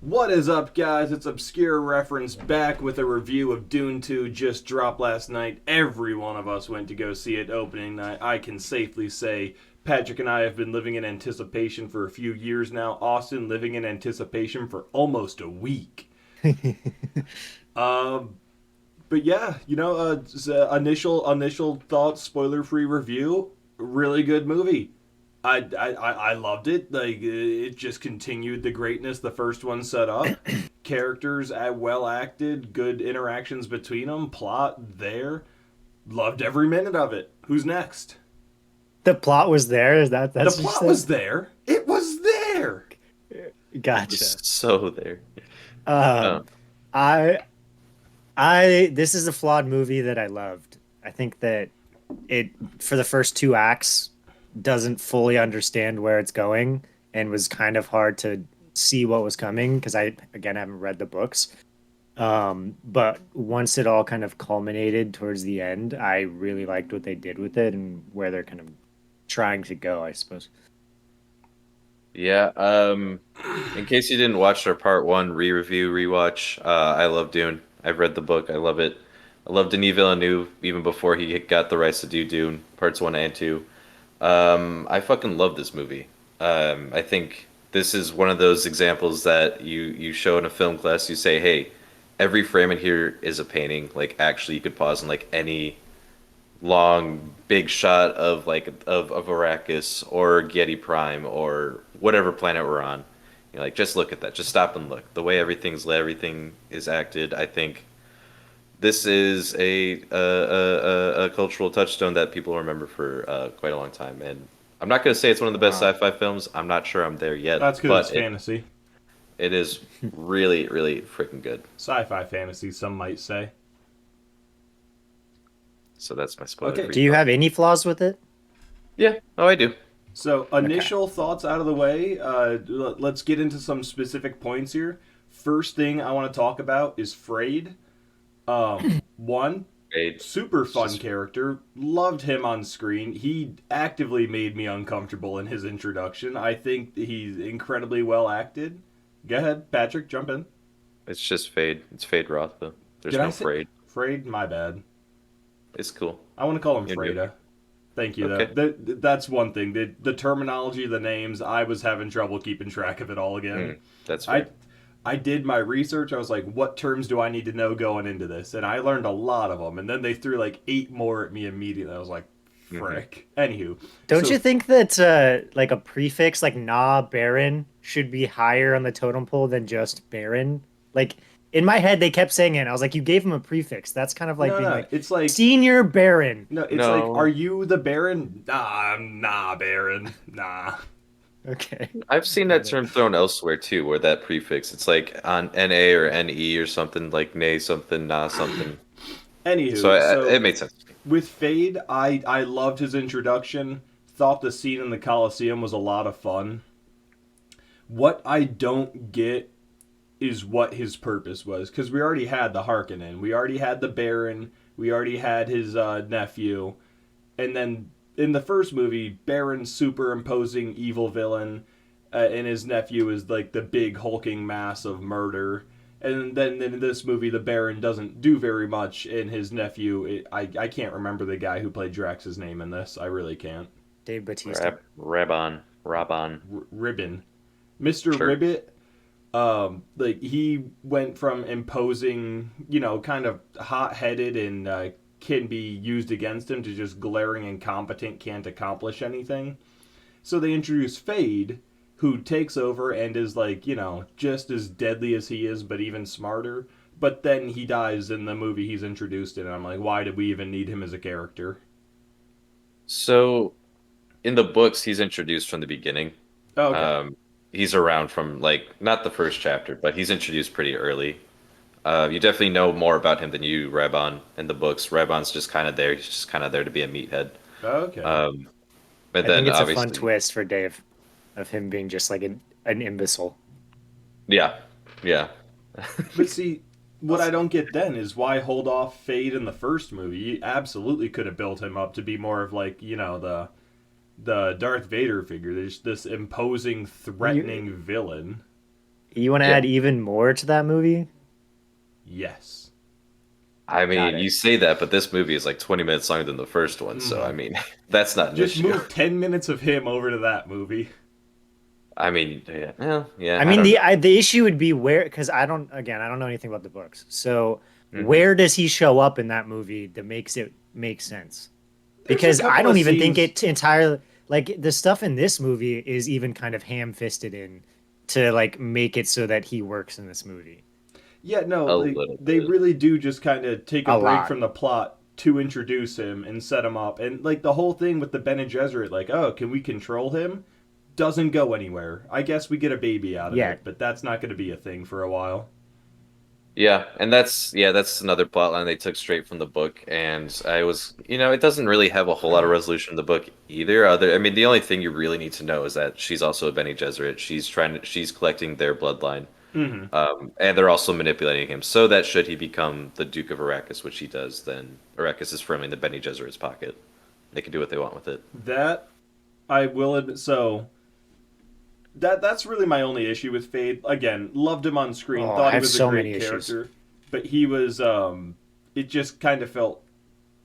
What is up, guys? It's Obscure Reference back with a review of Dune 2 just dropped last night. Every one of us went to go see it opening night. I can safely say Patrick and I have been living in anticipation for a few years now. Austin living in anticipation for almost a week. Uh, but yeah, initial thoughts, spoiler free review. Really good movie. I loved it. Like it just continued the greatness the first one set up. Characters well acted, good interactions between them, plot there. Loved every minute of it. Who's next? The plot was there. Is The that's what you plot said? was there. It was there. It was Gotcha. so there. Um, Um, I I this is a flawed movie that I loved. I think that it for the first two acts doesn't fully understand where it's going and was kind of hard to see what was coming because I again haven't read the books. But once it all kind of culminated towards the end, I really liked what they did with it and where they're kind of trying to go, I suppose. yeah. In case you didn't watch our part one re-review, rewatch, I love Dune. I've read the book. I love it. I love Denis Villeneuve even before he got the rights to do Dune parts one and two. I fucking love this movie. I think this is one of those examples that you show in a film class. You say, hey, every frame in here is a painting. Like actually, you could pause and like any long big shot of of Arrakis or Getty Prime or whatever planet we're on. Like just look at that. Just stop and look. The way everything's lit, everything is acted. I think this is a cultural touchstone that people remember for quite a long time. And I'm not going to say it's one of the best Wow. sci-fi films. I'm not sure I'm there yet, That's because it's but fantasy. it is really really freaking good. Sci-fi fantasy, some might say. So that's my Okay. spoiler-free Do you part. have any flaws with it? Yeah. Oh, I do. So, Okay. initial thoughts out of the way. Let's get into some specific points here. First thing I want to talk about is Frayed. One, Great. super It's fun just character. Loved him on screen. He actively made me uncomfortable in his introduction. I think he's incredibly well acted. Go ahead, Patrick, jump in. it's just Fade. It's Fade Roth though. Did There's I no say Frayed. Frayed? My bad. It's cool. I want to call him You knew. Freda. Thank you, though. Okay. That's one thing. The terminology, the names, I was having trouble keeping track of it all again. That's I fair. I did my research. I was like, what terms do I need to know going into this? And I learned a lot of them. And then they threw like eight more at me immediately. I was like, Hmm. frick. Anywho, Don't so you think that like a prefix like "na Baron" should be higher on the totem pole than just Baron? Like in my head, they kept saying it. And I was like, you gave him a prefix. That's kind of like no, being no, like it's like Senior Baron. no, it's like, are No, you the Baron? Nah, Baron, nah. Okay, I've seen that got it. term thrown elsewhere too, where that prefix, it's like on NA or NE or something, like nay something, nah something. So Anywho, so it made sense to me. with Fade, I loved his introduction. Thought the scene in the Coliseum was a lot of fun. What I don't get is what his purpose was, because we already had the Harkonnen, we already had the Baron, we already had his nephew, and then in the first movie, Baron's superimposing evil villain, and his nephew is like the big hulking mass of murder. And then in this movie, the Baron doesn't do very much, and his nephew, I can't remember the guy who played Drax's name in this. I really can't. Dave Batista. Rabon. Ribbon. Mr. Sure. Ribbit, like he went from imposing, kind of hot-headed and can be used against him to just glaring incompetent, can't accomplish anything. So they introduce Fade, who takes over and is like, just as deadly as he is, but even smarter. But then he dies in the movie he's introduced in, and I'm like, why did we even need him as a character? So in the books, he's introduced from the beginning. Oh, okay. Um, he's around from like not the first chapter, but he's introduced pretty early. You definitely know more about him than you, Rabon, in the books. Rabon's just kind of there. He's just kind of there to be a meathead. Okay. Um, but I think then it's a fun obviously, twist for Dave of him being just like an imbecile. yeah, yeah. But see, what I don't get then is why hold off Fade in the first movie. You absolutely could have built him up to be more of like, the Darth Vader figure. There's this imposing, You threatening villain. You want to Yeah. add even more to that movie? Yes. I Got mean, it. you say that, but this movie is like 20 minutes longer than the first one, so I Hmm. mean, that's not an Just issue. move 10 minutes of him over to that movie. I mean, yeah, well, yeah, I I mean, don't know. the issue would be where, because I don't know anything about the books. So Hmm. where does he show up in that movie that makes it make sense? There's a Because I couple of don't even think scenes. it entirely like the stuff in this movie is even kind of ham-fisted in to like make it so that he works in this movie Yeah, no, A they little they bit. really do just kind of take a a break lot. from the plot to introduce him and set him up. And like the whole thing with the Bene Gesserit, like, oh, can we control him? Doesn't go anywhere. I guess we get a baby out of Yeah, it, but that's not going to be a thing for a while. Yeah, and that's another plot line they took straight from the book, and I was, it doesn't really have a whole lot of resolution in the book either. I mean, the only thing you really need to know is that she's also a Bene Gesserit. She's collecting their bloodline, Hmm. and they're also manipulating him so that should he become the Duke of Arrakis, which he does, then Arrakis is firmly in the Bene Gesserit's pocket. They can do what they want with it. That I will admit. So that's really my only issue with Fade. Again, loved him on screen, oh, I thought he have was a so great many issues. character, but he was it just kind of felt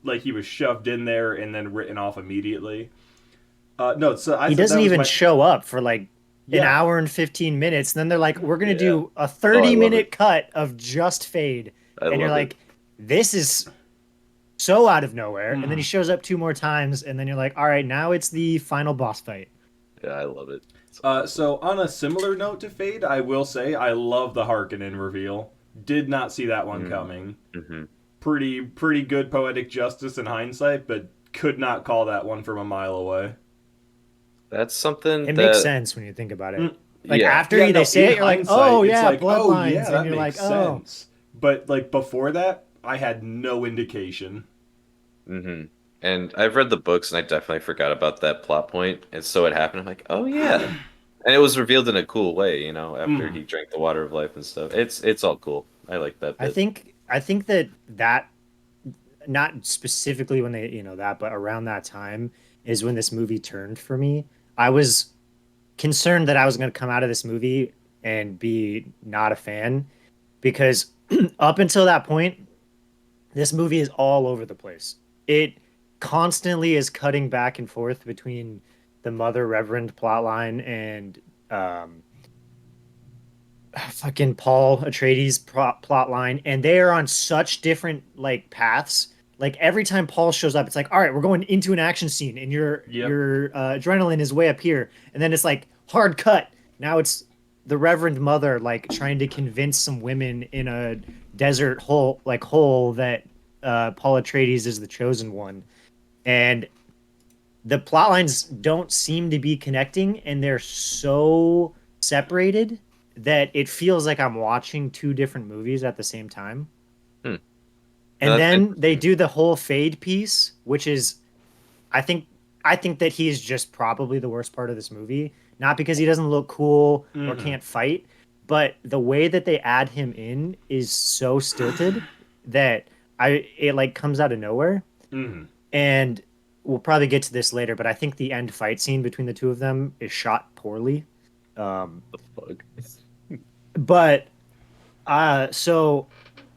like he was shoved in there and then written off immediately. No, so I He said that doesn't was even my show up for like an yeah. hour and 15 minutes. And then they're like, we're gonna Yeah. do a Oh, I 30 love it. minute cut of just Fade. I And you're love it. like, this is so out of nowhere. And then he Mhm. shows up two more times, and then you're like, all right, now it's the final boss fight. Yeah, I love it. It's awesome. So on a similar note to Fade, I will say I love the Harkonnen reveal. Did not see that one coming. Mm-hmm. Pretty good poetic justice in hindsight, but could not call that one from a mile away. That's something It makes that, sense when you think about it. Mm, Like yeah. after yeah, they no, say in it, you're like, hindsight, oh it's yeah, like, oh bloodlines, yeah, and that you're like, makes oh, sense. But like before that, I had no indication. Hmm. And I've read the books, and I definitely forgot about that plot point. And so it happened. I'm like, oh yeah, and it was revealed in a cool way, after Mm, he drank the water of life and stuff. It's all cool. I like that bit. I think that not specifically when they that, but around that time is when this movie turned for me. I was concerned that I was going to come out of this movie and be not a fan because up until that point, this movie is all over the place. It constantly is cutting back and forth between the Mother Reverend plotline and um, fucking Paul Atreides plot line, and they are on such different like paths. Like every time Paul shows up, it's like, all right, we're going into an action scene, and yep. your adrenaline is way up here, and then it's like hard cut. Now it's the Reverend Mother like trying to convince some women in a desert hole that Paul Atreides is the chosen one, and the plot lines don't seem to be connecting, and they're so separated that it feels like I'm watching two different movies at the same time. Hmm. No, And that's then they interesting. do the whole Fade piece, which is I think I think that he is just probably the worst part of this movie, not because he doesn't look cool or Hmm. can't fight, but the way that they add him in is so stilted that I it like comes out of nowhere. Hmm. And we'll probably get to this later, but I think the end fight scene between the two of them is shot poorly. Um, The fuck. but so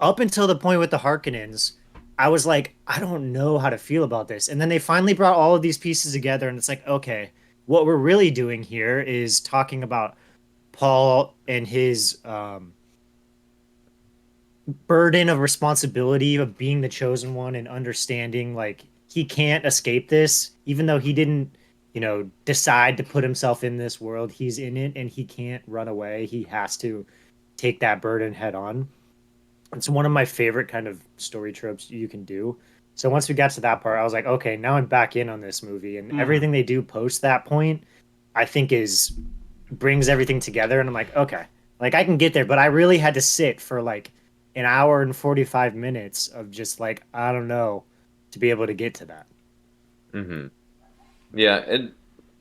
up until the point with the Harkonnens, I was like, I don't know how to feel about this. And then they finally brought all of these pieces together, and it's like, okay, what we're really doing here is talking about Paul and his burden of responsibility of being the chosen one and understanding like he can't escape this, even though he didn't, decide to put himself in this world. He's in it and he can't run away. He has to take that burden head on. It's one of my favorite kind of story tropes you can do. So once we got to that part, I was like, okay, now I'm back in on this movie, and Hmm. everything they do post that point, I think is brings everything together. And I'm like, okay, like I can get there, but I really had to sit for like an hour and 45 minutes of just like, I don't know, to be able to get to that. Hmm. Yeah, and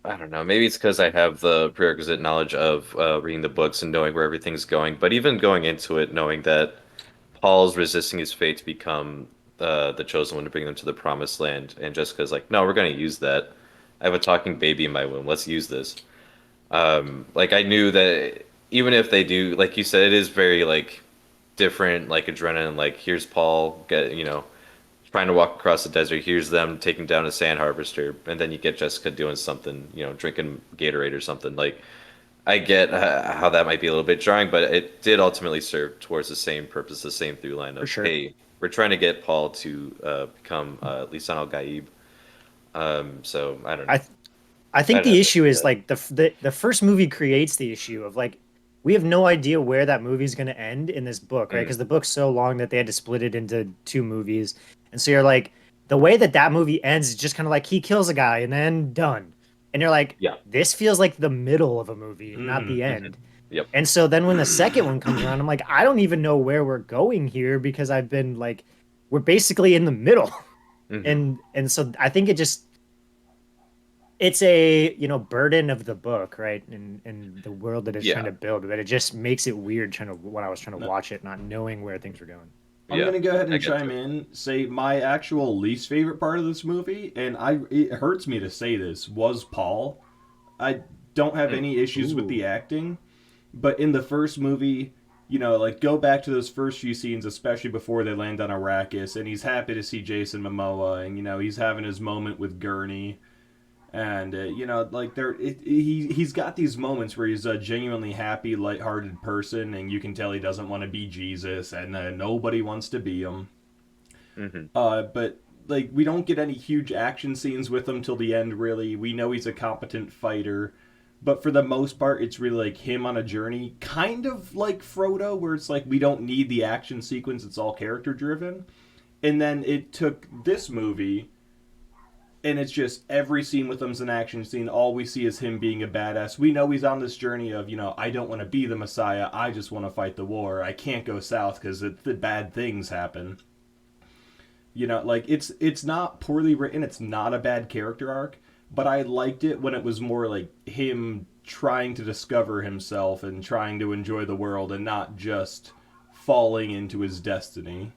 I don't know. Maybe it's because I have the prerequisite knowledge of reading the books and knowing where everything's going. But even going into it, knowing that Paul's resisting his fate to become the chosen one to bring them to the promised land, and Jessica's like, "No, we're going to use that. I have a talking baby in my womb. Let's use this." Like I knew that. even if they do, like you said, it is very like different, like adrenaline. Like here's Paul trying to walk across the desert. Here's them taking down a sand harvester, and then you get Jessica doing something, drinking Gatorade or something. Like I get how that might be a little bit jarring, but it did ultimately serve towards the same purpose, the same through line For of, sure. hey, we're trying to get Paul to become Lisan al Gaib. So I don't I know. th- I think I'd the have to issue see is that. like the first movie creates the issue of like we have no idea where that movie's going to end in this book, right? Mm, Because the book's so long that they had to split it into two movies, and so you're like the way that that movie ends is just kind of like he kills a guy and then done, and you're like yeah. this feels like the middle of a movie, not Mm-hmm. the Hmm. end. Yep. And so then when the second one comes around, I'm like I don't even know where we're going here because I've been like we're basically in the middle, Hmm. and so I think it just it's a burden of the book, right, and the world that it's trying Yeah. to build, but it just makes it weird trying to when I was trying to No, watch it not knowing where things were going. I'm Yeah. gonna go ahead I and get chime to it. in. Say my actual least favorite part of this movie, and it hurts me to say this, was Paul. I don't have Mm. any issues with Ooh. the acting, but in the first movie, like go back to those first few scenes, especially before they land on Arrakis, and he's happy to see Jason Momoa, and he's having his moment with Gurney, and like he's got these moments where he's a genuinely happy, lighthearted person, and you can tell he doesn't want to be Jesus, and nobody wants to be him. Hmm. But like we don't get any huge action scenes with him till the end. Really, we know he's a competent fighter, but for the most part, it's really like him on a journey, kind of like Frodo, where it's like we don't need the action sequence; it's all character driven. And then it took this movie, and it's just every scene with him's an action scene. All we see is him being a badass. We know he's on this journey of, I don't want to be the Messiah. I just want to fight the war. I can't go south because the bad things happen. Like it's not poorly written. It's not a bad character arc, but I liked it when it was more like him trying to discover himself and trying to enjoy the world and not just falling into his destiny.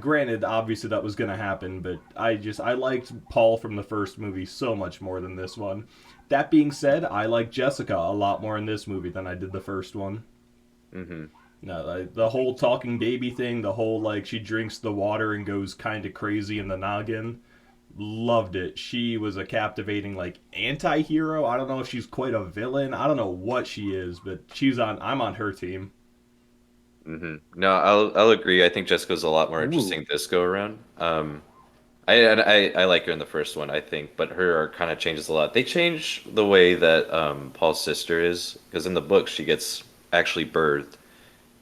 Granted, obviously that was going to happen, but I liked Paul from the first movie so much more than this one. That being said, I like Jessica a lot more in this movie than I did the first one. Hmm. No, like, the whole talking baby thing, the whole like she drinks the water and goes kind of crazy in the noggin. Loved it. She was a captivating like anti-hero. I don't know if she's quite a villain. I don't know what she is, but I'm on her team. No, I'll agree. I think Jessica's a lot more Ooh. interesting this go around. I like her in the first one, I think, but her arc kind of changes a lot. They change the way that Paul's sister is, because in the book she gets actually birthed,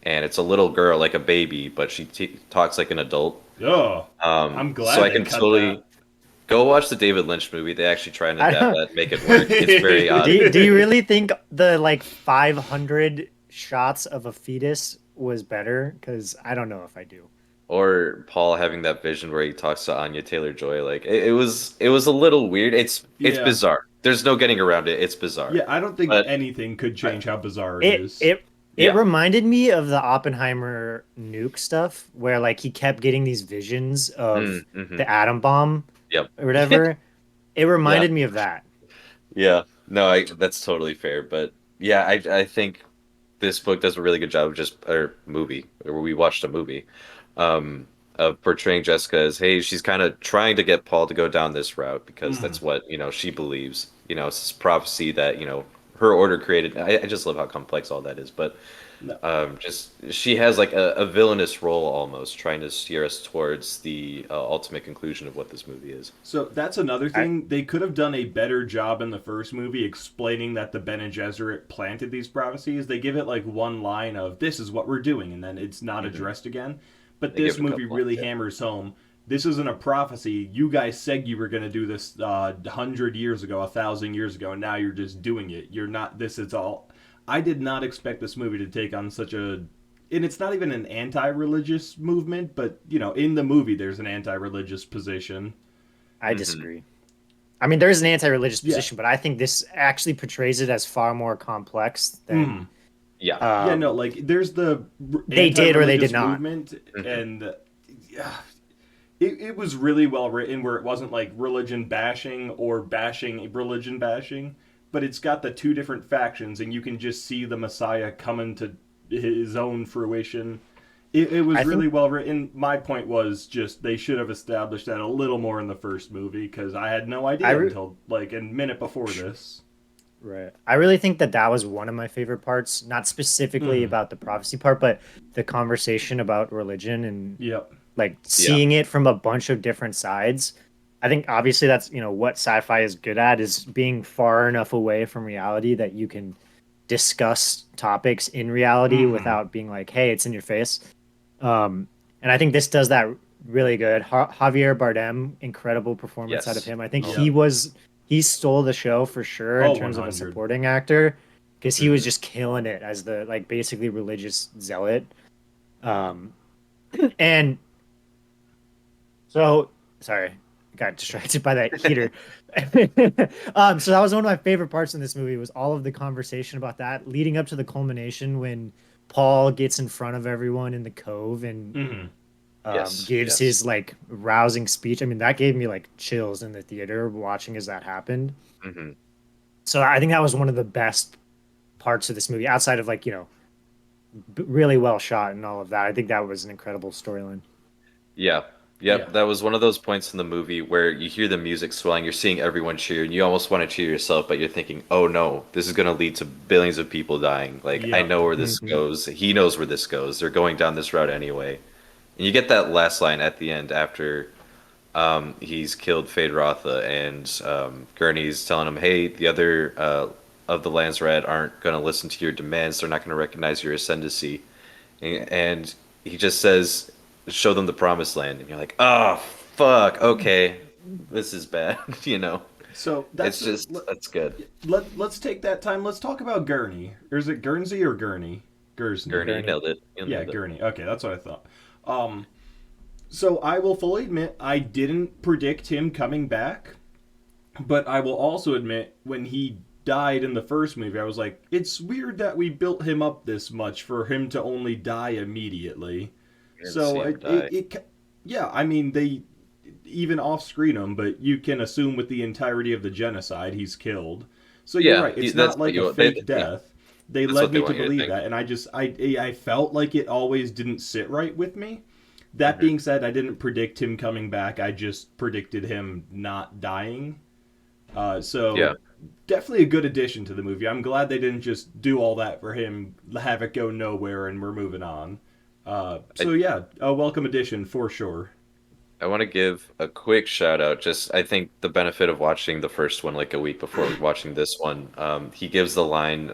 and it's a little girl, like a baby, but she t talks like an adult. Oh, I'm So glad I they can cut totally that. go watch the David Lynch movie. They actually try and I adapt don't that, make it work. It's very odd. do you really think the like 500 shots of a fetus was better? Because I don't know if I do. Or Paul having that vision where he talks to Anya Taylor-Joy, like it was a little weird. It's Yeah. bizarre. There's no getting around it. It's bizarre. Yeah, I don't think But anything could I, change how bizarre it It is. it it yeah. reminded me of the Oppenheimer nuke stuff where like he kept getting these visions of Mm-hmm. the atom bomb Yep. or whatever. It Yeah. reminded me of that. Yeah. No, that's totally fair. But yeah, I think this book does a really good job of or movie, or we watched a movie, um, of portraying Jessica as, hey, she's kind of trying to get Paul to go down this route because Mm. that's what, she believes. It's this prophecy that, her order created. I just love how complex all that is. But No. just she has like a villainous role almost, trying to steer us towards the ultimate conclusion of what this movie is. So that's another I thing. They could have done a better job in the first movie explaining that the Bene Gesserit planted these prophecies. They give it like one line of "This is what we're doing," and then it's not Hmm. addressed again. But They give this it a movie couple lines, really yeah. hammers home. This isn't a prophecy. You guys said you were going to do this 100 years ago, 1,000 years ago, and now you're just doing it. You're not. This is all. I did not expect this movie to take on such a, and it's not even an anti-religious movement, but in the movie there's an anti-religious position. I Hmm. disagree. I mean, there is an anti-religious Yeah. position, but I think this actually portrays it as far more complex than Mm. Yeah. Yeah, no, um, like there's the they did or they did anti-religious not. movement, Hmm. and yeah, it was really well written, where it wasn't like religion bashing or bashing religion bashing, but it's got the two different factions, and you can just see the Messiah coming to his own fruition. It was I think really well written. My point was just they should have established that a little more in the first movie because I had no I idea re- until like a minute before this. right. I really think that that was one of my favorite parts, not specifically Mm, about the prophecy part, but the conversation about religion and yep. like Yeah. seeing it from a bunch of different sides. I think obviously that's, what sci-fi is good at is being far enough away from reality that you can discuss topics in reality Mm, without being like, hey, it's in your face. Um, and I think this does that really good. Javier Bardem, incredible performance out of Yes. him. I think Oh, yep. he stole the show for sure in Oh, terms of a 100. supporting actor because he was mhm. just killing it as the like basically religious zealot. Um, and so sorry, got distracted by that heater. So that was one of my favorite parts in this movie was all of the conversation about that leading up to the culmination when Paul gets in front of everyone in the cove and Mm, Yes. gives Yes. his like rousing speech. I mean, that gave me like chills in the theater watching as that happened. Hmm. So I think that was one of the best parts of this movie, outside of like really well shot and all of that. I think that was an incredible storyline. Yeah. yeah. Yep. That was one of those points in the movie where you hear the music swelling, you're seeing everyone cheer, and you almost want to cheer yourself, but you're thinking, oh no, this is going to lead to billions of people dying. Like, I Yep. know where this Hmm. goes. He knows where this goes. They're going down this route anyway. And you get that last line at the end after he's killed Fade Rotha, and Gurney's telling him, hey, the other of the Landsrat aren't going to listen to your demands. They're not going to recognize your ascendancy. And he just says, show them the promised land. And you're like, oh, fuck, okay, this is bad. You know, So it's just, that's good. let's take that time. Let's talk about Gurney. Or is it Guernsey or Gurney? Guernsey. Gurney, you Gurney. nailed it. You Yeah, nailed it. Gurney. Okay, that's what I thought. Um, so I will fully admit I didn't predict him coming back, but I will also admit when he died in the first movie, I was like, it's weird that we built him up this much for him to only die immediately. You didn't So see him die. yeah, I mean they even off screen him, but you can assume with the entirety of the genocide he's killed. So you're Yeah, right. It's that's not what like a you, fake yeah, death. They that's led what they me to want you to believe think. that, and I felt like it always didn't sit right with me. That Hmm. being said, I didn't predict him coming back. I just predicted him not dying. Yeah. So definitely a good addition to the movie. I'm glad they didn't just do all that for him, have it go nowhere, and we're moving on. I, So yeah, a welcome addition for sure. I want to give a quick shout out. Just, I think the benefit of watching the first one like a week before watching this one, he gives the line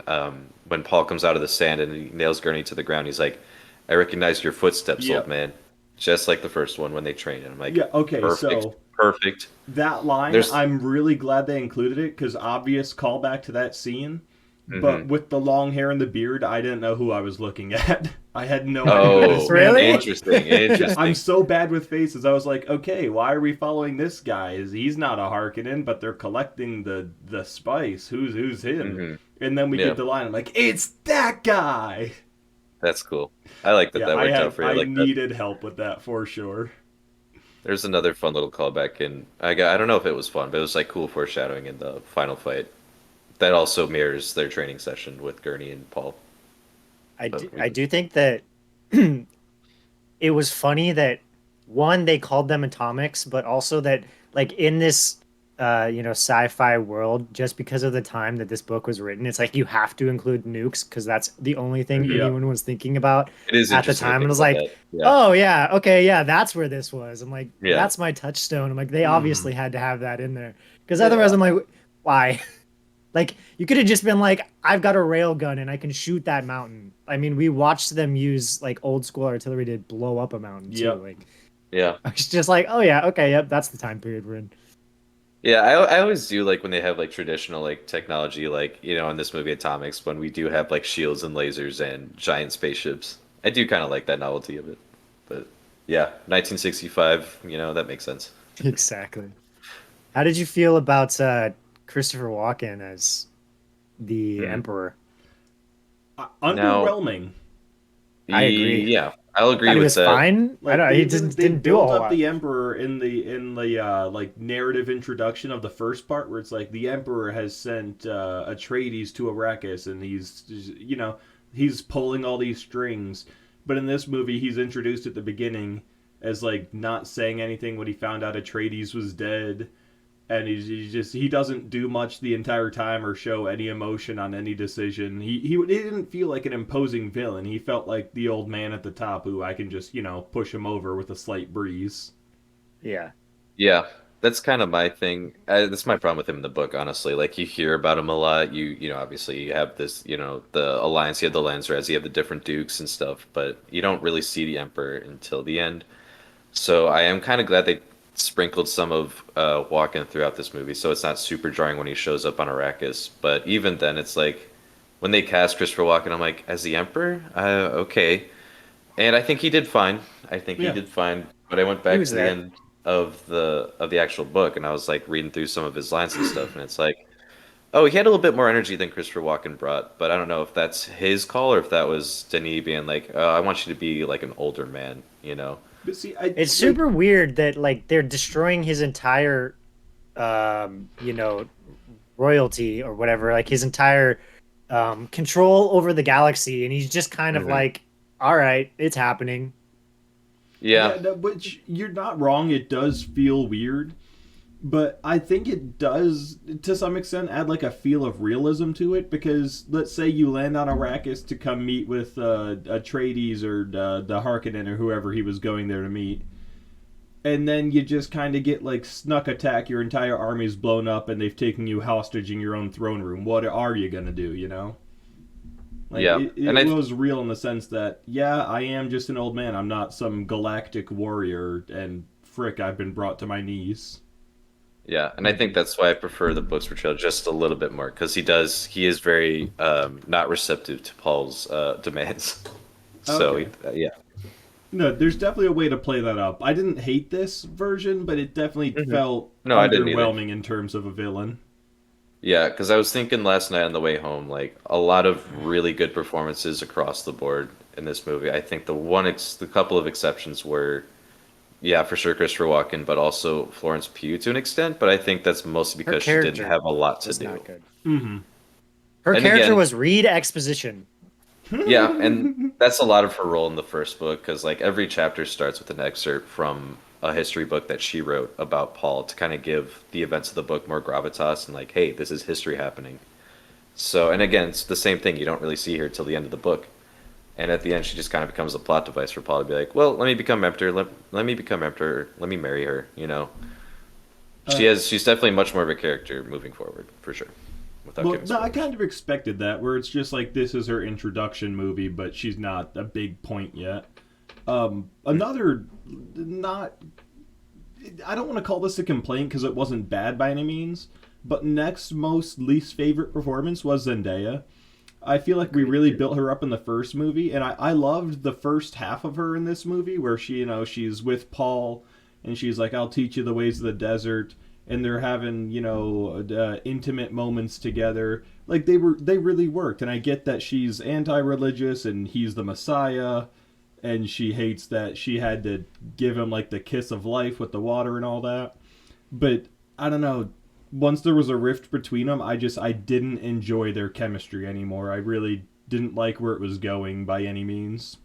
when Paul comes out of the sand and he nails Gurney to the ground. He's like, I recognize your footsteps, old Yep. man. Just like the first one when they train. And I'm like, Yeah. Okay. perfect, So perfect. that line, There's, I'm really glad they included it because obvious callback to that scene. But hmm. with the long hair and the beard, I didn't know who I was looking at. I had no idea who this Oh, man Really? was. interesting, Yeah, I'm interesting. so bad with faces. I was like, okay, why are we following this guy? He's not a Harkonnen, but they're collecting the spice. Who's him? Hmm. And then we Yeah, get the line. I'm like, it's that guy. that's cool. I like that Yeah, that worked out for you. I I like that. needed help with that for sure. There's another fun little callback, and I don't know if it was fun, but it was like cool foreshadowing in the final fight. That also mirrors their training session with Gurney and Paul. But we I can, do think that it was funny that one they called them atomics, but also that like in this sci-fi world, just because of the time that this book was written, it's like you have to include nukes because that's the only thing mhm. Yeah. anyone was thinking about It is at the interesting to time. And I think was about like, that. Yeah, oh yeah, okay, yeah, that's where this was. I'm like, yeah, that's my touchstone. I'm like, they Hmm. obviously had to have that in there because otherwise, Yeah. I'm like, why? Like you could have just been like, I've got a rail gun and I can shoot that mountain. I mean, we watched them use like old school artillery to blow up a mountain too. Yep. Like yeah, I was just like, oh yeah, okay, yep, that's the time period we're in. yeah. I always do like when they have like traditional like technology, like in this movie Atomics, when we do have like shields and lasers and giant spaceships. I do kind of like that novelty of it. But yeah, 1965, that makes sense. Exactly. How did you feel about Christopher Walken as the Hmm. Emperor? Now, Underwhelming. I agree. yeah. I'll Thought agree he with was that. fine. I Like don't. He they didn't do a build whole up lot. the emperor in the like narrative introduction of the first part where it's like the emperor has sent Atreides to Arrakis and he's pulling all these strings. But in this movie, he's introduced at the beginning as like not saying anything when he found out Atreides was dead, and he doesn't do much the entire time or show any emotion on any decision. He didn't feel like an imposing villain. He felt like the old man at the top who I can just push him over with a slight breeze. Yeah. Yeah, that's kind of my thing. That's my problem with him in the book, honestly. Like you hear about him a lot. Obviously you have this, the alliance. You have the Landsrats. You have the different dukes and stuff, but you don't really see the Emperor until the end. So I am kind of glad they sprinkled some of Walken throughout this movie, so it's not super jarring when he shows up on Arrakis. But even then, it's like when they cast Christopher Walken, I'm like, as the Emperor, okay. And I think he did fine. I think he Yeah. did fine. But I went He back was to the there. end of the actual book, and I was like reading through some of his lines and stuff, and it's like, oh, he had a little bit more energy than Christopher Walken brought. But I don't know if that's his call or if that was Denis being like, I want you to be like an older man, you know? But see, I It's like super weird that like they're destroying his entire you know, royalty or whatever, like his entire control over the galaxy, and he's just kind of Hmm. like, all right, it's happening. Yeah, yeah, no, but you're not wrong. It does feel weird, but I think it does to some extent add like a feel of realism to it because let's say you land on Arrakis to come meet with Atreides or the Harkonnen or whoever he was going there to meet, and then you just kind of get like snuck attack, your entire army's blown up, and they've taken you hostage in your own throne room. What are you gonna do? Like yeah. it And I was real in the sense that yeah, I am just an old man. I'm not some galactic warrior, and frick, I've been brought to my knees. Yeah, and I Like think it, that's why I prefer the books portrayal just a little bit more because he is very not receptive to Paul's demands. So okay. yeah. No, there's definitely a way to play that up. I didn't hate this version, but it definitely Hmm. felt No, I didn't either. underwhelming in terms of a villain. Yeah, because I was thinking last night on the way home, like a lot of really good performances across the board in this movie. I think the couple of exceptions were, yeah, for sure Christopher Walken, but also Florence Pugh to an extent. But I think that's mostly Her because she didn't character have a lot to was do. not good. Mm-hmm. Her And character again, was read exposition. yeah, and that's a lot of her role in the first book because like every chapter starts with an excerpt from a history book that she wrote about Paul to kind of give the events of the book more gravitas and like, hey, this is history happening. So, and again, it's the same thing. You don't really see her till the end of the book. And at the end, she just kind of becomes a plot device for Paul to be like, well, let me become emperor. Let me become emperor. Let me marry her. uh, She's definitely much more of a character moving forward, for sure, without well, giving no, I spoilers. kind of expected that, where it's just like this is her introduction movie, but she's not a big point yet. Another not I don't want to call this a complaint because it wasn't bad by any means, but next most least favorite performance was Zendaya. I feel like we Agreed. really built her up in the first movie, and I loved the first half of her in this movie where she's with Paul and she's like, I'll teach you the ways of the desert. And they're having, intimate moments together. Like they really worked. And I get that she's anti religious and he's the Messiah and she hates that she had to give him like the kiss of life with the water and all that. But I don't know. Once there was a rift between them, I didn't enjoy their chemistry anymore. I really didn't like where it was going by any means.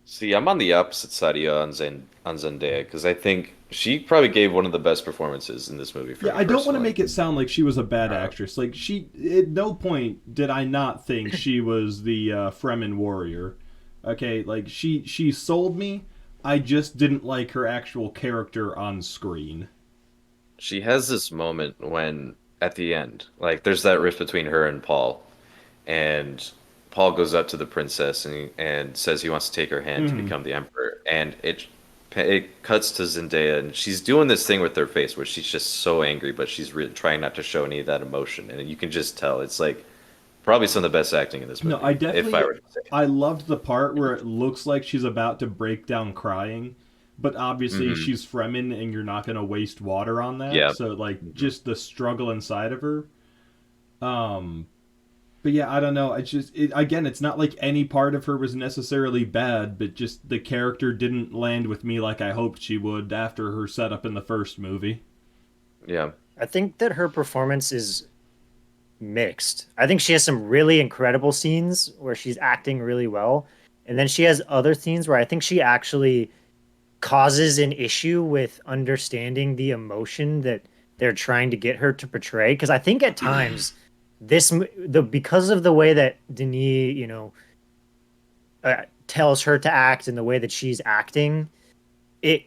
See, I'm on the opposite side of you on Zendaya because I think she probably gave one of the best performances in this movie for Yeah, me I don't want to personally. make it sound like she was a bad Uh, actress. Like she, at no point did I not think she was the Fremen warrior. Okay, like she sold me. I just didn't like her actual character on screen. she has this moment when at the end, like there's that rift between her and Paul, and Paul goes up to the princess and says he wants to take her hand to Hmm. become the emperor, and it cuts to Zendaya, and she's doing this thing with her face where she's just so angry, but she's trying not to show any of that emotion, and you can just tell it's like probably some of the best acting in this No, movie, if I were to say. I loved the part where it looks like she's about to break down crying, but obviously Hmm. she's Fremen and you're not going to waste water on that. Yeah. So like Hmm. just the struggle inside of her. Um But yeah, I don't know. Again, it's not like any part of her was necessarily bad, but just the character didn't land with me like I hoped she would after her setup in the first movie. Yeah. I think that her performance is mixed. I think she has some really incredible scenes where she's acting really well, and then she has other scenes where I think she actually causes an issue with understanding the emotion that they're trying to get her to portray. Because I think at times the because of the way that Denis, tells her to act and the way that she's acting, it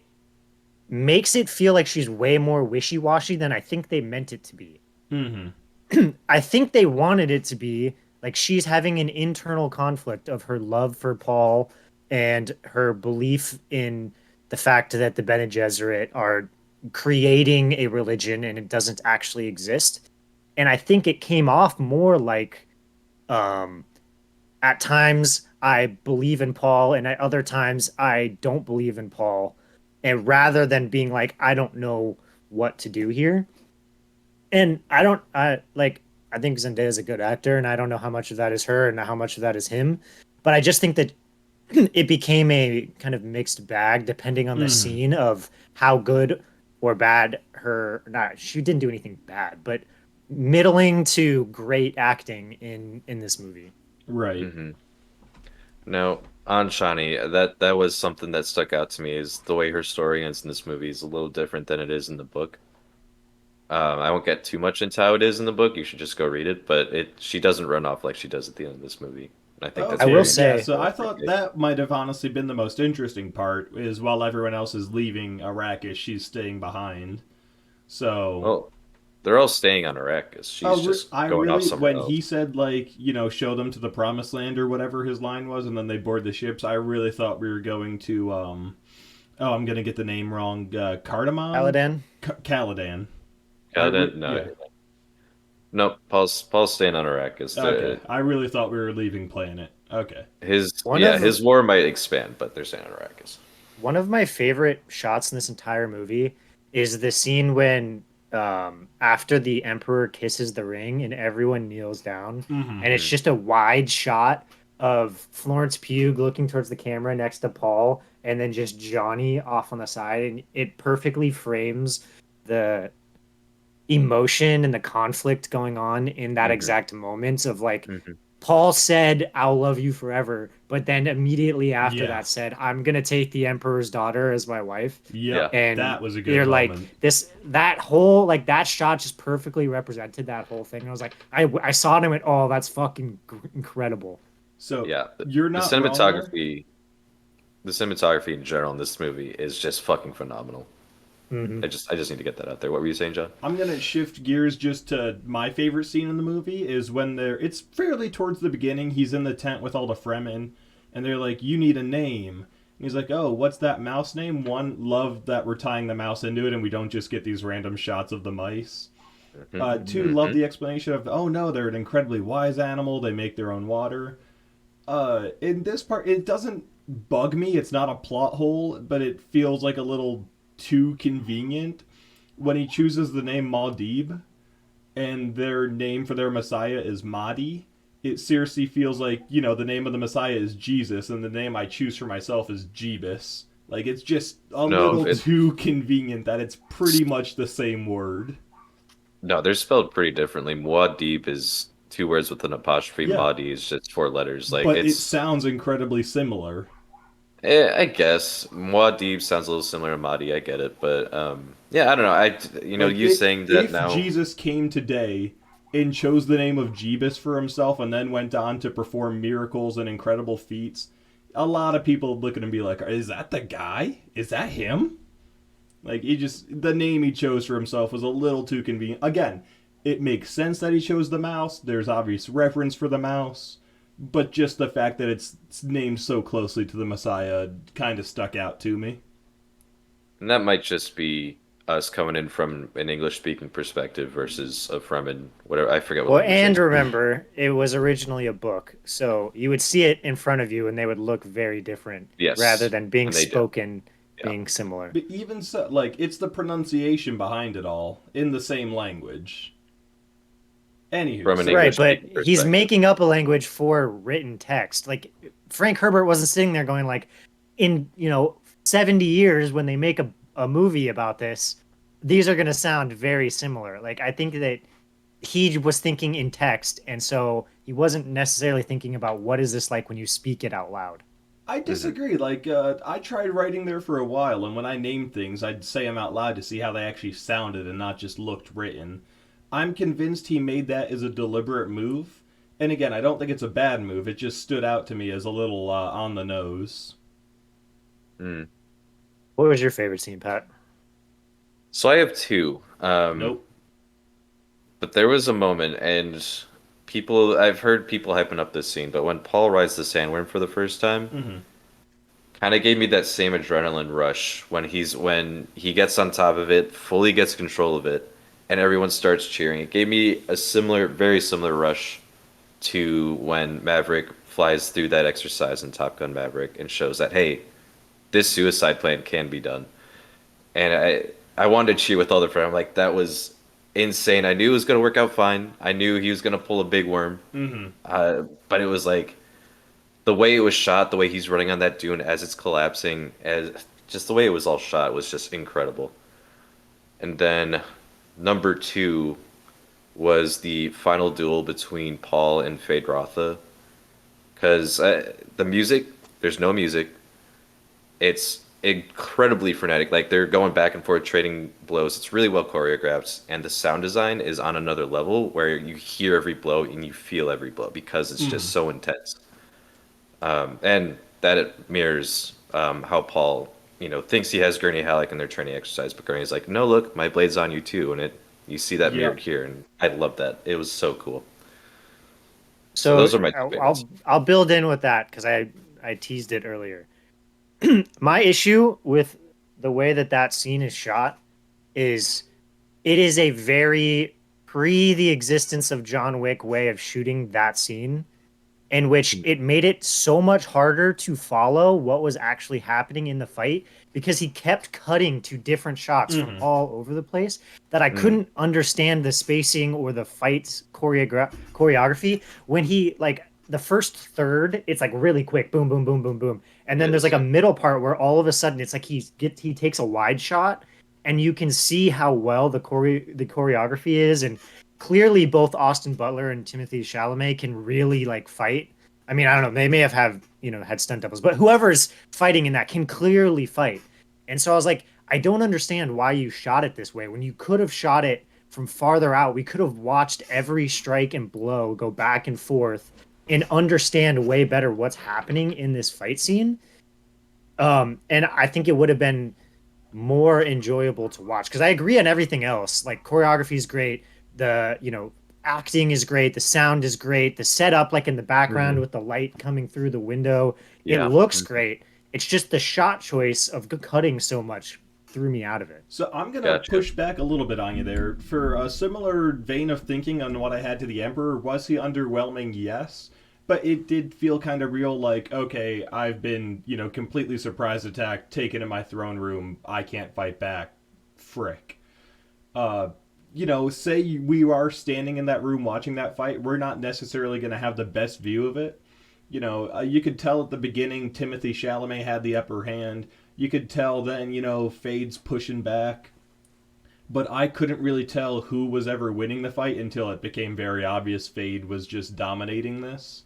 makes it feel like she's way more wishy-washy than I think they meant it to be. Mm-hmm. I think they wanted it to be like she's having an internal conflict of her love for Paul and her belief in the fact that the Bene Gesserit are creating a religion and it doesn't actually exist. And I think it came off more like um, at times I believe in Paul and at other times I don't believe in Paul. And rather than being like, I don't know what to do here, and I think Zendaya is a good actor, and I don't know how much of that is her and how much of that is him. But I just think that it became a kind of mixed bag depending on the Mm-hmm. scene of how good or bad her not she didn't do anything bad, but middling to great acting in this movie. Right. Hmm. No, on Shani, that was something that stuck out to me is the way her story ends in this movie is a little different than it is in the book. I won't get too much into how it is in the book. You should just go read it. But she doesn't run off like she does at the end of this movie. And I think that's I will Okay, very yeah, say so I important for a thought kid. that might have honestly been the most interesting part is while everyone else is leaving Arrakis, she's staying behind. So, Well, they're all staying on Arrakis. She's just I going off really, somewhere when else. he said, like, show them to the promised land or whatever his line was, and then they board the ships, I really thought we were going to, oh, I'm going to get the name wrong, Cardamom? Aladdin. Caladan. Yeah, then, no, Yeah, no. Paul's staying on Arrakis. okay. I really thought we were leaving Planet. Okay. One of His war might expand, but they're staying on Arrakis. One of my favorite shots in this entire movie is the scene when after the emperor kisses the ring and everyone kneels down Mm-hmm. and it's Hmm. just a wide shot of Florence Pugh looking towards the camera next to Paul and then just Johnny off on the side, and it perfectly frames the emotion and the conflict going on in that Hmm. exact moment of like Hmm. Paul said, I'll love you forever, but then immediately after Yeah. that said, I'm gonna take the Emperor's daughter as my wife. Yeah. Yep. And That was a good you're like moment. that whole like that shot just perfectly represented that whole thing. And I was like, I saw it and went, oh, that's fucking incredible. So, Yeah. you're The not wrong there. cinematography, the cinematography in general in this movie is just fucking phenomenal. Hmm. I just need to get that out there. What were you saying, John? I'm gonna shift gears just to my favorite scene in the movie is when it's fairly towards the beginning. He's in the tent with all the Fremen, and they're like, "You need a name." And he's like, "Oh, what's that mouse name?" One, love that we're tying the mouse into it, and we don't just get these random shots of the mice. Two, love Hmm. the explanation of, "Oh no, they're an incredibly wise animal. They make their own water." In this part, it doesn't bug me. It's not a plot hole, but it feels like a little too convenient when he chooses the name Maudib and their name for their Messiah is Mahdi. It seriously feels like, the name of the Messiah is Jesus and the name I choose for myself is Jeebus. Like, it's just a No, little too convenient that it's pretty much the same word. no, they're spelled pretty differently. Muad'Dib is two words with an apostrophe. Yeah, Mahdi is just four letters. Like but it it's, sounds incredibly similar. I guess Muad'Dib sounds a little similar to Mahdi. I get it, but yeah, I don't know. Like, You saying that if now. Jesus came today and chose the name of Jeebus for himself and then went on to perform miracles and incredible feats, a lot of people would look at him and be like, "Is that the guy? Is that him?" Like, the name he chose for himself was a little too convenient. Again, it makes sense that he chose the mouse. There's obvious reference for the mouse, but just the fact that it's named so closely to the Messiah kind of stuck out to me. And that might just be us coming in from an English speaking perspective versus from an whatever. I forget what Well, language they and speak. remember, it was originally a book, so you would see it in front of you and they would look very different rather Yes, than being and they do. spoken Yeah. being similar. But even so, like, it's the pronunciation behind it all in the same language. Anywho, from an so Right, English but speaking he's perspective. making up a language for written text. Like Frank Herbert wasn't sitting there going like, in 70 years when they make a movie about this, these are going to sound very similar. Like I think that he was thinking in text, and so he wasn't necessarily thinking about what is this like when you speak it out loud. I Hmm. disagree. Like, I tried writing there for a while, and when I named things, I'd say them out loud to see how they actually sounded and not just looked written. I'm convinced he made that as a deliberate move. And again, I don't think it's a bad move. It just stood out to me as a little on the nose. Mm. What was your favorite scene, Pat? So I have two. Nope. But there was a moment, and I've heard people hyping up this scene, but when Paul rides the sandworm for the first time, Mm-hmm. kind of gave me that same adrenaline rush when he gets on top of it, fully gets control of it, and everyone starts cheering. It gave me a very similar rush to when Maverick flies through that exercise in Top Gun Maverick and shows that, hey, this suicide plan can be done. And I wanted to cheer with all the friends. I'm like, that was insane. I knew it was gonna work out fine. I knew he was gonna pull a big worm. Mm-hmm. But it was like the way it was shot, the way he's running on that dune as it's collapsing, as just the way it was all shot was just incredible. And then number two was the final duel between Paul and Fade Rotha. Because the music, there's no music. It's incredibly frenetic. Like they're going back and forth, trading blows. It's really well choreographed, and the sound design is on another level where you hear every blow and you feel every blow because it's Mm-hmm. just so intense. And that it mirrors how Paul, thinks he has Gurney Halleck in their training exercise, but Gurney's like, "No, look, my blade's on you too," and you see that Yep. mirrored here, and I love that. It was so cool. So So those are my two favorites. I'll build in with that because I teased it earlier. My issue with the way that that scene is shot is it is a very pre the existence of John Wick way of shooting that scene, in which it made it so much harder to follow what was actually happening in the fight because he kept cutting to different shots from Mm-hmm. all over the place that I Mm, couldn't understand the spacing or the fight choreography when he like the first third it's like really quick boom boom boom boom boom and then it there's is, like a yeah. middle part where all of a sudden it's like he takes a wide shot and you can see how well the choreography is and clearly both Austin Butler and Timothy Chalamet can really like fight. I mean, I don't know. They may have had stunt doubles, but whoever's fighting in that can clearly fight. And so I was like, I don't understand why you shot it this way when you could have shot it from farther out. We could have watched every strike and blow go back and forth and understand way better what's happening in this fight scene. And I think it would have been more enjoyable to watch because I agree on everything else. Like choreography is great, the acting is great, the sound is great, the setup like in the background Mhm. with the light coming through the window, it Yeah. looks Mhm. great. It's just the shot choice of cutting so much threw me out of it. So I'm gonna Gotcha. push back a little bit on you there. For a similar vein of thinking on what I had to the Emperor, was he underwhelming? Yes. But it did feel kind of real, like, okay, I've been, completely surprise attacked, taken in my throne room, I can't fight back. Frick. Uh, say we are standing in that room watching that fight, we're not necessarily going to have the best view of it. You could tell at the beginning Timothy Chalamet had the upper hand. You could tell then, Fade's pushing back. But I couldn't really tell who was ever winning the fight until it became very obvious Fade was just dominating this.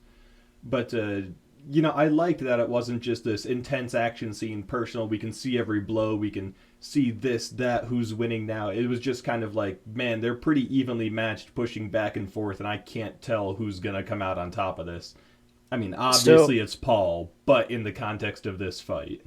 But, I liked that it wasn't just this intense action scene, personal. We can see every blow. We can see this, that, who's winning now. It was just kind of like, man, they're pretty evenly matched, pushing back and forth, and I can't tell who's going to come out on top of this. I mean, So obviously it's Paul, but in the context of this fight.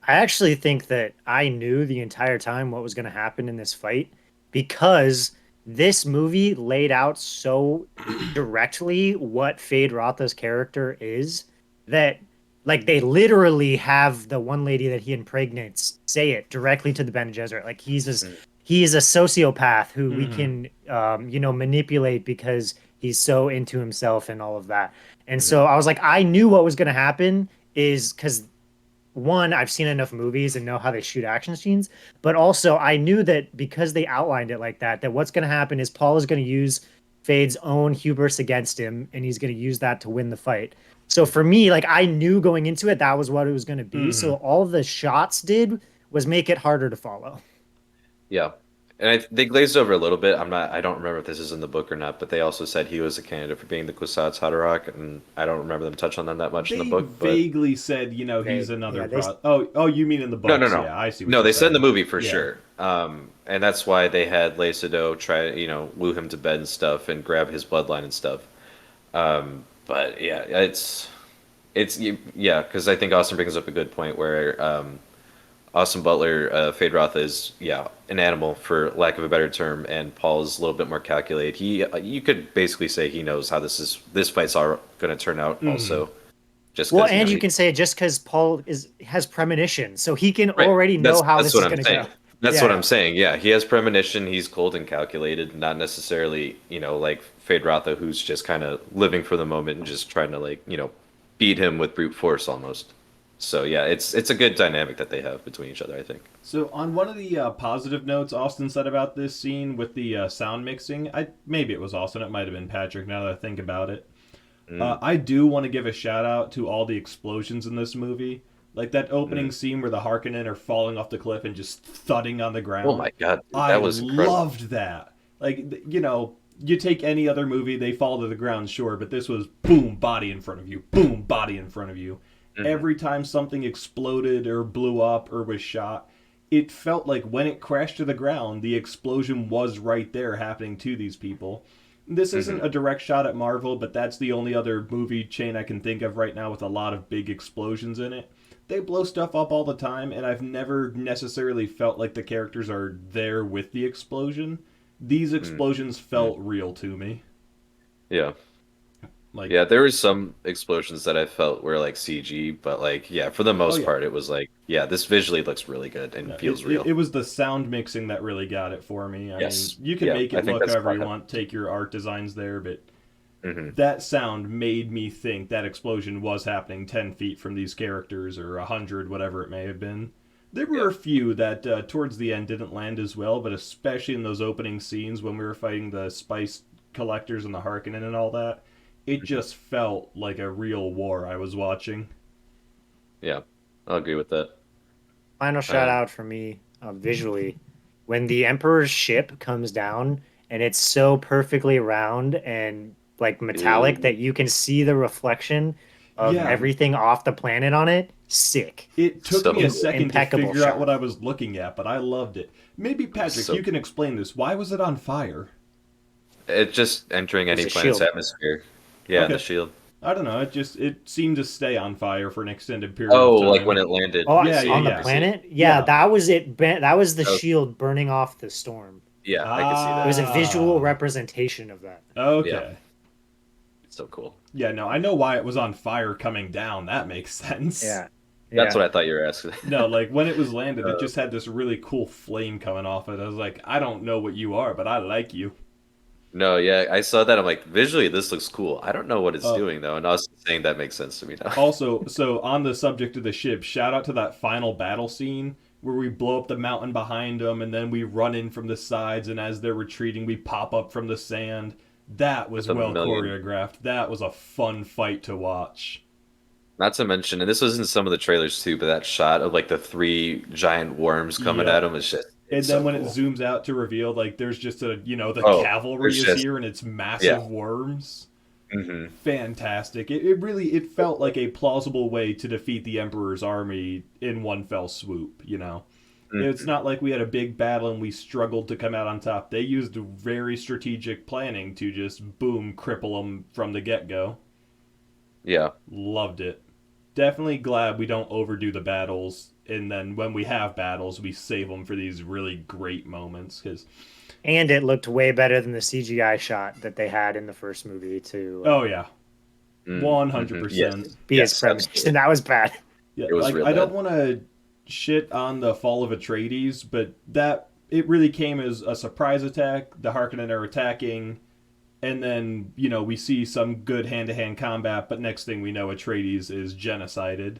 I actually think that I knew the entire time what was going to happen in this fight because this movie laid out so directly what Fade Rotha's character is that like they literally have the one lady that he impregnates say it directly to the Bene Gesserit. Like Mm, he is a sociopath who we Mm-hmm. can manipulate because he's so into himself and all of that. And mhm. so I was like, I knew what was going to happen is because one, I've seen enough movies and know how they shoot action scenes, but also I knew that because they outlined it like that, that what's going to happen is Paul is going to use Fade's own hubris against him, and he's going to use that to win the fight. So for me, like I knew going into it that was what it was going to be. Hmm. So all the shots did was make it harder to follow. Yeah. And they glazed over a little bit. I don't remember if this is in the book or not, but they also said he was a candidate for being the Kwisatz Haderach, and I don't remember them touch on them that much in the They book, but vaguely said, he's Vague. another Yeah, they pro. Oh, you mean in the no, no, books? no. Yeah, I see what No, you're they said in the saying. movie for Yeah. sure. And that's why they had Lea Seydoux try, woo him to bed and stuff and grab his bloodline and stuff. But yeah, yeah, because I think Austin brings up a good point where Austin Butler, Fade is an animal for lack of a better term, and Paul is a little bit more calculated. You could basically say he knows how this fight's all going to turn out. Also, just Well, because and you can say it just because Paul has premonition, so he can right. already know how That's this what is I'm going to saying. go. That's Yeah, what yeah. I'm saying. Yeah, he has premonition. He's cold and calculated, not necessarily like Fade who's just kind of living for the moment and just trying to beat him with brute force almost. So yeah, it's a good dynamic that they have between each other, I think. So on one of the positive notes Austin said about this scene with the sound mixing, maybe it was Austin, it might have been Patrick. Now that I think about it, Mm. I do want to give a shout out to all the explosions in this movie. Like that opening Mm. scene where the Harkonnen are falling off the cliff and just thudding on the Oh ground. my God, dude, I that was incredible. loved that. Like, you take any other movie, they fall to the ground, sure, but this was boom, body in front of you, boom, body in front of you. Hmm. Every time something exploded or blew up or was shot, it felt like when it crashed to the ground, the explosion was right there happening to these people. This Hmm. isn't a direct shot at Marvel, but that's the only other movie chain I can think of right now with a lot of big explosions in it. They blow stuff up all the time, and I've never necessarily felt like the characters are there with the explosion. These Hmm. explosions Hmm. felt real to me. Yeah. Like, Yeah, there were some explosions that I felt were like CG, but yeah, for the oh most yeah, part, it was like, yeah, this visually looks really good and no, feels it real. was the sound mixing that really got it for me. I mean, Yes. you can Yeah, make I it think look that's however you spot on. want, take your art designs there, but Hmm. that sound made me think that explosion was happening 10 feet from these characters or 100, whatever it may have been. There were Yeah. a few that towards the end didn't land as well, but especially in those opening scenes when we were fighting the spice collectors and the Harkonnen and all that, it Mhm. just felt like a real war I was watching. Yeah, I'll agree with that. Final shout Um, out for me visually when the Emperor's ship comes down and it's so perfectly round and like metallic Ooh, that you can see the reflection of Yeah, everything off the planet on it. Sick. it took so me a cool. second to Impeccable figure out what shot. I was looking at, but I loved it. Maybe, Patrick, So you can explain this. Why was it on fire? it's just entering There's any a planet's shield. atmosphere. Yeah, and the Okay. shield. I don't know. It seemed to stay on fire for an extended period of Oh, like when time. it landed. Oh, I Yeah, yeah, see. on the I yeah. see. planet? Yeah, Yeah. that was it. That was the Oh, shield burning off the storm. yeah, I could see It that. was a visual Ah. representation of that. Yeah, Okay. it's so cool. Yeah, no, I know why it was on fire coming down. That makes sense. Yeah. That's Yeah. what I thought you were asking. No, like when it was landed, it Uh, just had this really cool flame coming off it. I was like, I don't know what you are, but I like you. no, yeah, I saw that. I'm like, visually, this looks cool. I don't know what it's Uh, doing though, and I was saying that makes sense to me now. Also, so on the subject of the ship, shout out to that final battle scene where we blow up the mountain behind them and then we run in from the sides, and as they're retreating, we pop up from the sand. That was With a well million. choreographed. That was a fun fight to watch. Not to mention, and this was in some of the trailers too, but that shot of like the three giant worms coming at Yep. him is just, And it's then so when it cool. zooms out to reveal, like, there's just the Oh, cavalry there's is just, here and it's yeah. massive worms. Hmm. Fantastic. It really, it felt like a plausible way to defeat the Emperor's army in one fell swoop, you know? It's Hmm. not like we had a big battle and we struggled to come out on top. They used very strategic planning to just, boom, cripple them from the get-go. Yeah. Loved it. Definitely glad we don't overdo the battles, and then when we have battles, we save them for these really great moments. Because, And it looked way better than the CGI shot that they had in the first movie to oh yeah, Mm-hmm. Yes. 100%. be his Yes, premonition. absolutely. That was bad. Yeah, It was like real I don't bad. want to shit on the fall of Atreides, but that it really came as a surprise attack. The Harkonnen are attacking, and then we see some good hand-to-hand combat, but next thing we know, Atreides is genocided.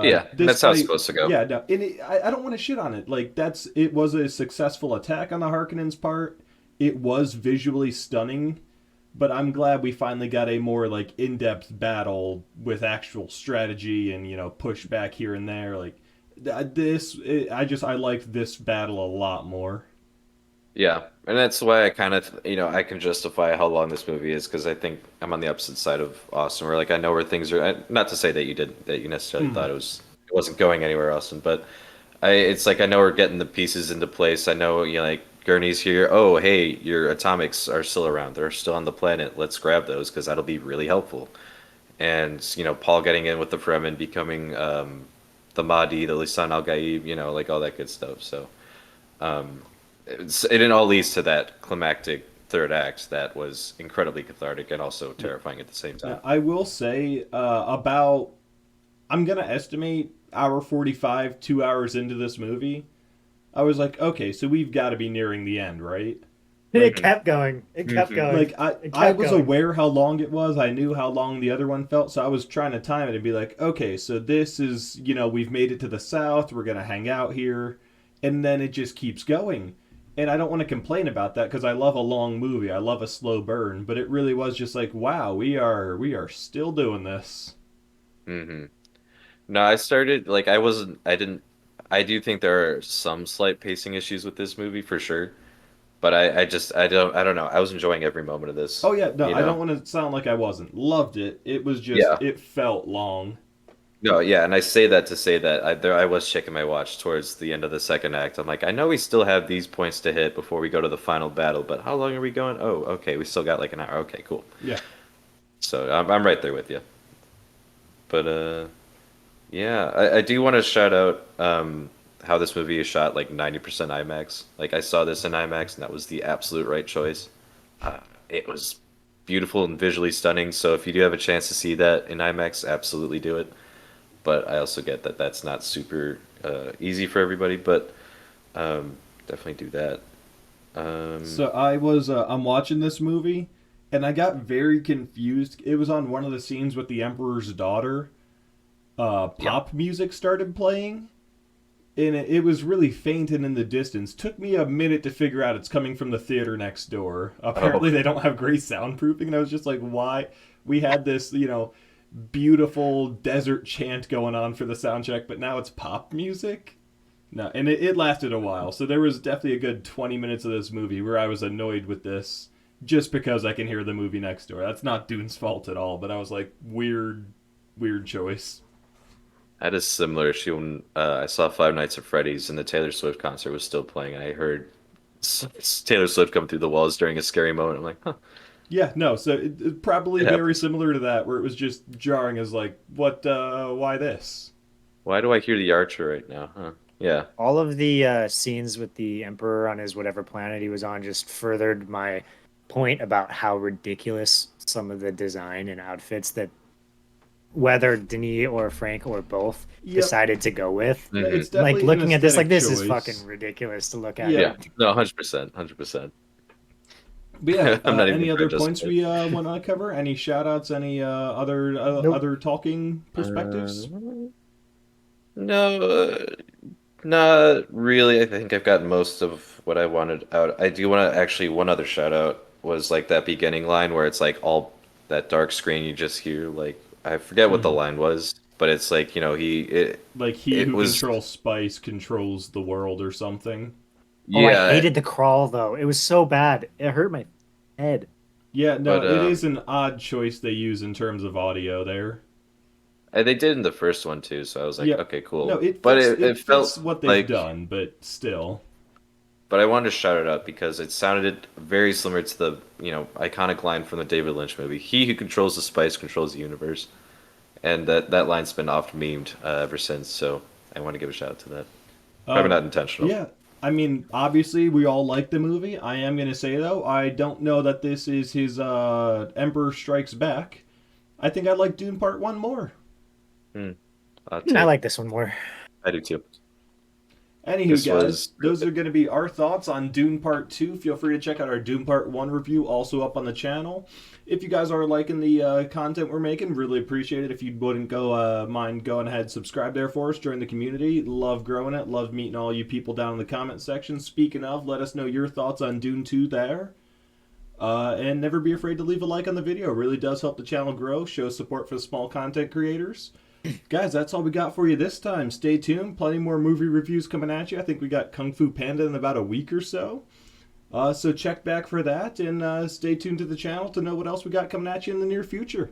Yeah, and This that's how it's fight, supposed to go. yeah, no, and I don't want to shit on it. Like it was a successful attack on the Harkonnens' part. It was visually stunning. But I'm glad we finally got a more like in-depth battle with actual strategy and pushback here and there. Like I liked this battle a lot more. Yeah, and that's why I kind of, I can justify how long this movie is because I think I'm on the opposite side of Austin, where like I know where things are. Not to say that you necessarily Mm. thought it wasn't going anywhere, Austin, but it's like I know we're getting the pieces into place. I know, like Gurney's here. Oh, hey, your atomics are still around. They're still on the planet. Let's grab those because that'll be really helpful. And Paul getting in with the Fremen, becoming the Mahdi, the Lisan al Gaib, like all that good stuff. So. Um, it all leads to that climactic third act that was incredibly cathartic and also terrifying at the same time. Now, I will say about I'm gonna estimate hour 45, 2 hours into this movie. I was like, okay, so we've got to be nearing the end, right? It Like, kept going. It kept Mhm. going. like I It I kept was going. aware how long it was. I knew how long the other one felt, so I was trying to time it and be like, okay, so this is we've made it to the south. We're gonna hang out here, and then it just keeps going. And I don't want to complain about that because I love a long movie. I love a slow burn, but it really was just like, wow, we are still doing this. hmm No, I started like I wasn't. I didn't. I do think there are some slight pacing issues with this movie for sure, but I don't know. I was enjoying every moment of this. Oh yeah, no, You I don't know? want to sound like I wasn't. Loved it. It was just Yeah. it felt long. No, yeah, and I say that to say that I was checking my watch towards the end of the second act. I'm like, I know we still have these points to hit before we go to the final battle, but how long are we going? Oh, okay, we still got like an hour. Okay, cool. Yeah. So I'm right there with you. But yeah, I do want to shout out how this movie is shot like 90% IMAX. Like I saw this in IMAX, and that was the absolute right choice. It was beautiful and visually stunning. So if you do have a chance to see that in IMAX, absolutely do it. But I also get that that's not super easy for everybody. But definitely do that. Um, So I'm watching this movie and I got very confused. It was on one of the scenes with the Emperor's daughter. yeah. Pop music started playing and it was really faint and in the distance. Took me a minute to figure out it's coming from the theater next door. Oh, Apparently they don't have great soundproofing and I was just like, why? We had this, beautiful desert chant going on for the sound check, but now it's pop music. No, and it lasted a while. So there was definitely a good 20 minutes of this movie where I was annoyed with this just because I can hear the movie next door. That's not Dune's fault at all, but I was like, weird choice. I had a similar issue when I saw Five Nights at Freddy's and the Taylor Swift concert was still playing, and I heard Taylor Swift come through the walls during a scary moment. I'm like, huh, Yeah, no, so it probably it very happens. similar to that, where it was just jarring as like, why this? Why do I hear the Archer right now? Huh? Yeah. All of the scenes with the Emperor on his whatever planet he was on just furthered my point about how ridiculous some of the design and outfits that whether Denis or Frank or both Yep, decided to go with. hmm it's Like definitely an looking at this, like aesthetic this is fucking choice. ridiculous to look at. Yeah, Yeah. No, 100%, 100%. but yeah, I'm not even any trying other to points justify we want to cover? Any shout outs? Any Nope. other talking perspectives? it. No, not really. I think I've got most of what I wanted out. I do want to actually one other shout out was like that beginning line where it's like all that dark screen you just hear like I forget what the Hmm. line was, but it's like, Like he it who was controls spice controls the world or something. Oh, I yeah, hated the crawl though. It was so bad. It hurt my head. Yeah, no, but it is an odd choice they use in terms of audio there. they did in the first one too, so I was like, Yeah, okay, no, cool. it But fits. it It felt fits what they've like done, but still. but I wanted to shout it out because it sounded very similar to the, iconic line from the David Lynch movie. He who controls the spice controls the universe. And that line's been oft memed ever since, so I want to give a shout out to that. Probably Uh, not intentional. yeah. I mean, obviously, we all like the movie. I am gonna say though, I don't know that this is his Emperor Strikes Back. I think I like Dune Part One more. Hmm. I Take. like this one more. I do too. Anywho, This guys, was those are going to be our thoughts on Dune Part 2. Feel free to check out our Dune Part 1 review, also up on the channel. If you guys are liking the content we're making, really appreciate it. If you wouldn't go mind going ahead, subscribe there for us, join the community. Love growing it, love meeting all you people down in the comment section. Speaking of, let us know your thoughts on Dune 2 there. And never be afraid to leave a like on the video. It really does help the channel grow, show support for the small content creators. Guys, that's all we got for you this time. Stay tuned. Plenty more movie reviews coming at you. I think we got Kung Fu Panda in about a week or so. So check back for that and stay tuned to the channel to know what else we got coming at you in the near future.